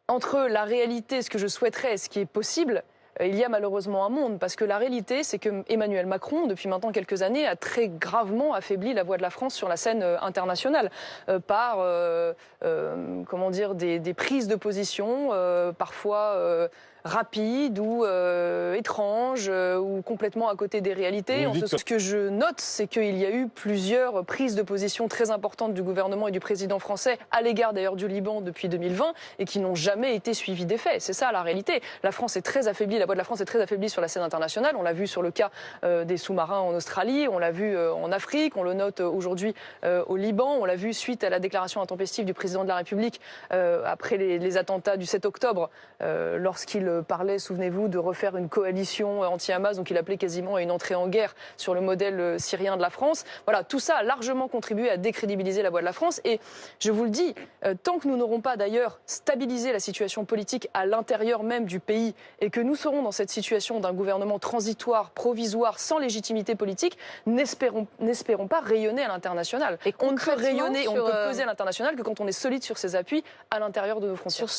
Entre la réalité, ce que je souhaiterais et ce qui est possible, il y a malheureusement un monde, parce que la réalité, c'est que Emmanuel Macron, depuis maintenant quelques années, a très gravement affaibli la voix de la France sur la scène internationale par comment dire, des prises de position parfois rapides ou étranges ou complètement à côté des réalités. Ce que je note, c'est qu'il y a eu plusieurs prises de position très importantes du gouvernement et du président français à l'égard d'ailleurs du Liban depuis 2020 et qui n'ont jamais été suivies des faits. C'est ça la réalité. La France est très affaiblie, la voix de la France est très affaiblie sur la scène internationale. On l'a vu sur le cas des sous-marins en Australie, on l'a vu en Afrique, on le note aujourd'hui au Liban, on l'a vu suite à la déclaration intempestive du président de la République après les attentats du 7 octobre, lorsqu'il parlait, souvenez-vous, de refaire une coalition anti-Hamas, donc il appelait quasiment à une entrée en guerre sur le modèle syrien de la France. Voilà, tout ça a largement contribué à décrédibiliser la voix de la France. Et je vous le dis, tant que nous n'aurons pas d'ailleurs stabilisé la situation politique à l'intérieur même du pays et que nous serons dans cette situation d'un gouvernement transitoire, provisoire, sans légitimité politique, n'espérons pas rayonner à l'international. Et on ne peut rayonner, on ne peut peser à l'international que quand on est solide sur ses appuis à l'intérieur de nos frontières.